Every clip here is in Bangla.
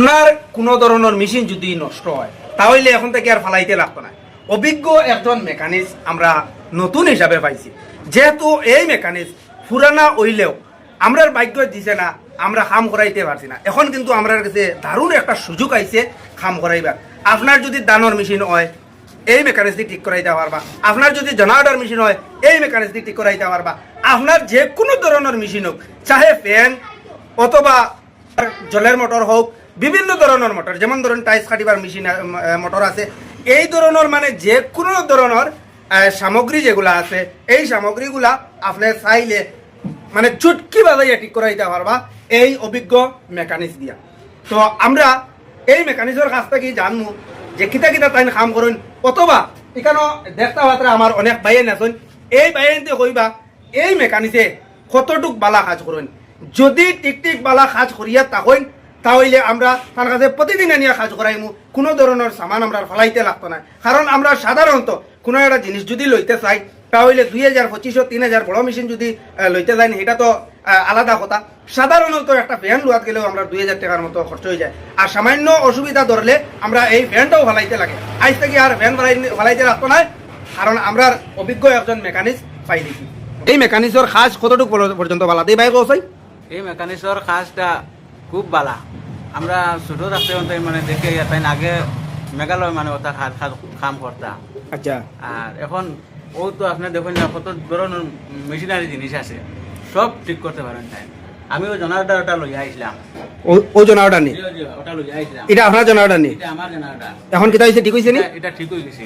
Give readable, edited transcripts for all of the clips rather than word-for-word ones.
আপনার কোনো ধরনের মেশিন যদি নষ্ট হয় তাহলে এখন থেকে আর ফালাইতে লাগতো না। অভিজ্ঞ একজন মেকানিক্স আমরা নতুন হিসাবে পাইছি। যেহেতু এই মেকানিক্স পুরানা হইলেও আমরার ভাগ্য দিছে না, আমরা কাম করাইতে পারছি না। এখন কিন্তু আমরার কাছে দারুণ একটা সুযোগ আইছে কাম করাইবার। আপনার যদি দানোর মেশিন হয় এই মেকানিক্স দিয়ে ঠিক করাইতে পারবা, আপনার যদি জেনারেটর মেশিন হয় এই মেকানিক্স দিয়ে ঠিক করাইতে পারবা। আপনার যে কোনো ধরনের মেশিন হোক, চাহে ফ্যান অথবা জলের মোটর হোক, বিভিন্ন ধরনের মোটর, যেমন ধরুন টাইস কাটিবার মেশিন মোটর আছে, এই ধরনের মানে যে কোনো ধরনের সামগ্রী যেগুলা আছে এই সামগ্রীগুলা আপনি চাইলে মানে চুটকি বাজাইয়া ঠিক করাইতে পারবা এই অভিজ্ঞ মেকানিক্স দিয়া। তো আমরা এই মেকানিক্সের কাছ থেকে জানবো যে কিতা কিতা তাই কাম করুন, অথবা এখানে দেখতে পাত্রা আমার অনেক বাইন আছেন, এই বাইনতে কইবা এই মেকানিক্সে কতটুক বালা কাজ করুন। যদি টিকটিক বালা কাজ করিয়া তাকইন তাহলে আমরা তার কাছে প্রতিদিন নিয়ে কাজ করাইমু, কোনো ধরনের সামান আমরা ফলাইতে লাগতো না। কারণ আমরা সাধারণত কোনো একটা জিনিস যদি লইতে চাই তাহলে 2000-2500 3000 বড় মেশিন যদি লইতে যাই এটা তো আলাদা কথা। সাধারণত একটা ফ্যান লোয়াত গেলেও আমরা 2000 টাকার মতো খরচ হয়ে যায়। আর সামান্য অসুবিধা ধরলে আমরা এই ফ্যানটাও ফলাইতে লাগে। আজ থেকে আর ফ্যান ফলাইতে লাগতো না, কারণ আমরা অভিজ্ঞ একজন মেকানিক্স পাই দিছি। এই মেকানিক্সের কাজ কতটুকু পর্যন্ত ভালো এই ভাই কৌসাই? এই মেকানিক্সর কাজটা খুব বালা। আমরা ছোট থাকতে মানে দেখে তাই আগে মেঘালয় মানে ওটা কাম করতাম। আচ্ছা। আর এখন ও তো আপনি দেখুন না কত ধরনের মেশিনারি জিনিস আছে, সব ঠিক করতে পারেন তাই। আমিও জেনারেটর ওটা লইয়া আইছিলাম। ও জেনারেটর নি? ওটা লইয়া আইছিলাম। এটা আপনার জেনারেটর নি? এটা আমার জেনারেটর। এখন কিটা হইছে, ঠিক হইছে নি? এটা ঠিক হই গেছে।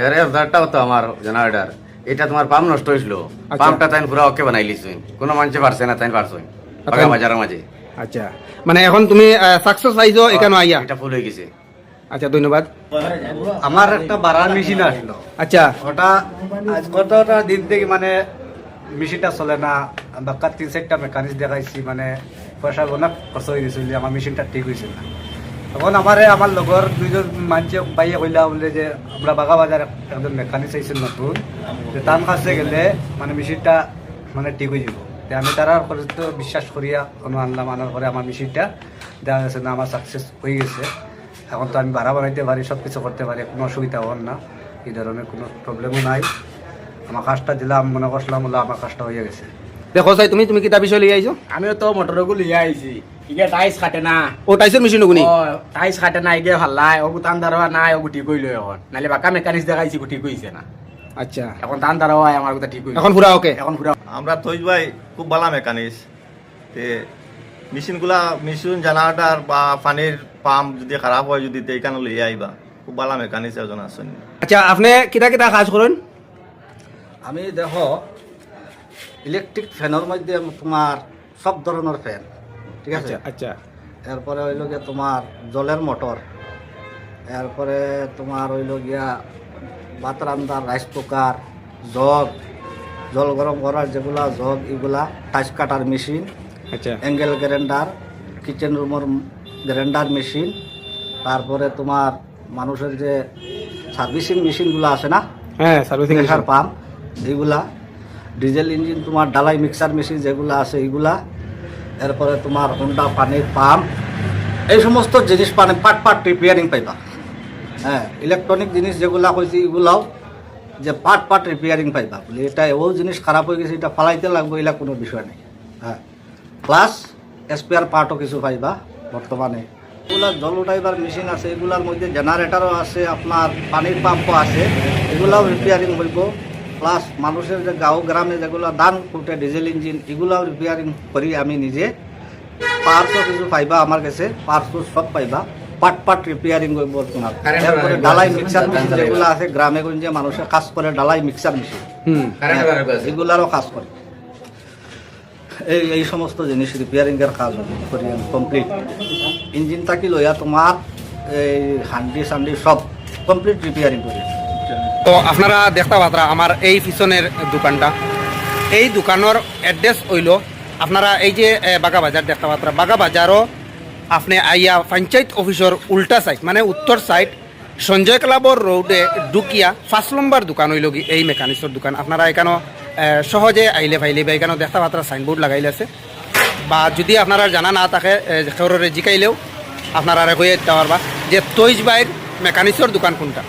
আরে ওটাও তো আমার জেনারেটর। এটা তোমার পাম্প নষ্ট হইছিল, পাম্পটা তাই পুরো ওকে বানাই লিছুন, কোনো মানুষে পারছে না, তাই পারছুন বাগা বাজারের মাঝে। আচ্ছা, মানে এখন তুমি সাকসেস পাইছো এখানে আইয়া? এটা ফুল হয়ে গেছে। আচ্ছা, ধন্যবাদ। আমার একটা বাড়ার মেশিন আসলো। আচ্ছা। ওটা আজ কতটা দিন থেকে মানে মেশিনটা চলে না, বাক্কা 3-4টা মেকানিক্স দেখাইছি, মানে পয়সা অনেক খরচ হয়ে গেছিল, আমার মেশিনটা ঠিক হয়েছিল না। তখন আমার লগর দুইজন মানুষ পাইয়ে কইলা বলে যে আমরা বাগা বাজার একজন মেকানিক্স আইছিল নতুন, যে তার কাছে গেলে মানে মেশিনটা মানে ঠিক হয়ে যাব। আমি তারা তো বিশ্বাস করিয়া কোনো আনলাম, আনার পরে আমার মেশিনটা দেখা গেছে না আমার সাকসেস হয়ে গেছে। এখন তো আমি ভাড়া বানাইতে পারি, সব কিছু করতে পারি, কোনো অসুবিধা হন না, এই ধরনের কোনো প্রবলেমও নাই। আমার কাজটা দিলাম, মনে করছিলাম বলে আমার কাজটা হয়ে গেছে। দেখো চাই তুমি তুমি কিতা বিষয় লিয়ে আইছো? আমিও তো মোটরগুলো লিয়ে আইছি। ইগে টাইস কাটে না। ও টাইসের মেশিন গুনি? ও টাইস কাটে না, ইগে ভাল্লাই ও তান দারোয়া নাই, ও গুটি কইলো এখন। নালে বাকা মেকানিক্স দেখাইছি, গুটি কইছে না। আচ্ছা, এখন তান দারোয়া আমার কথা ঠিক হইছে। এখন পুরা ওকে? এখন পুরা আমরা তৈজ ভাই খুব ভালো মেকানিক্স। তে মেশিন জেনারেটর বা পানির পাম্প যদি খারাপ হয় যদি এইখানে লইয়া আইবা, খুব ভালো মেকানিক্স একজন আছেন। আচ্ছা, আপনি কিতা কিতা কাজ করেন? আমি দেখো ইলেকট্রিক ফ্যানের মধ্যে তোমার সব ধরনের ফ্যান, ঠিক আছে। আচ্ছা। এরপরে হইল গিয়া তোমার জলের মোটর, এরপরে তোমার হইল গিয়া ভাত রান্নার রাইস কুকার, জগ, জল গরম করার যেগুলা জগ, এগুলা টাইস কাটার মেশিন, আচ্ছা। অ্যাঙ্গেল গ্রাইন্ডার, কিচেন রুমের গ্রাইন্ডার মেশিন, তারপরে তোমার মানুষের যে সার্ভিসিং মেশিনগুলো আছে না, হ্যাঁ, সার্ভিসিং প্রেসার পাম্প, এইগুলা, ডিজেল ইঞ্জিন, তোমার ডালাই মিক্সার মেশিন যেগুলো আছে এইগুলা, এরপরে তোমার হোন্ডা পানির পাম্প, এই সমস্ত জিনিস পানি পার্ট রিপেয়ারিং পাইবা। হ্যাঁ, ইলেকট্রনিক জিনিস যেগুলা কইছি এগুলাও যে পার্ট রিপেয়ারিং পাইবা বলে, এটা ও জিনিস খারাপ হয়ে গেছে এটা ফালাইতে লাগবে, এগুলা কোনো বিষয় নেই। হ্যাঁ, প্লাস স্পেয়ার পার্টও কিছু পাইবা বর্তমানে। এগুলা জল উঠাইবার মেশিন আছে, এগুলার মধ্যে জেনারেটারও আছে, আপনার পানির পাম্পও আছে, এগুলাও রিপেয়ারিং হইব। প্লাস মানুষের যে গাঁও গ্রামে যেগুলো ধান কুটে ডিজেল ইঞ্জিন, এগুলাও রিপেয়ারিং করি আমি নিজে। পার্টসও কিছু পাইবা আমার কাছে, পার্টসও সব পাইবা, পার্ট রিপেয়ারিং করবো তোমার। তারপরে ডালাই মিক্সার মেশিন যেগুলো আছে গ্রামে গঞ্জে মানুষের কাজ করে, ডালাই মিক্সার মেশিন এগুলারও কাজ করে। এই সমস্ত জিনিস রিপেয়ারিং এর কাজ করি কমপ্লিট। ইঞ্জিন থাকি লইয়া তোমার এই হান্ডি সান্ডি সব কমপ্লিট রিপেয়ারিং করি। তো আপনারা দেখতে পাত্রা আমার এই পিছনের দোকানটা, এই দোকানের অ্যাড্রেস হইল আপনারা এই যে বাগা বাজার দেখতে পাত্রা, বাগা বাজারও আপনি আইয়া পঞ্চায়েত অফিসের উল্টা সাইড মানে উত্তর সাইড সঞ্জয় ক্লাবর রোডে ঢুকিয়া 5 নম্বর দোকান হইল এই মেকানিক্সের দোকান। আপনারা এখানে সহজে আইলে ফাইলে বা এখানে দেখতে পাত্রা সাইনবোর্ড লাগাইলে আছে, বা যদি আপনারা জানা না থাকে কেউরে জিকাইলেও আপনারা আর হয়ে যেতে পারবা যে তৈজ বাইর মেকানিক্সর দোকান কোনটা।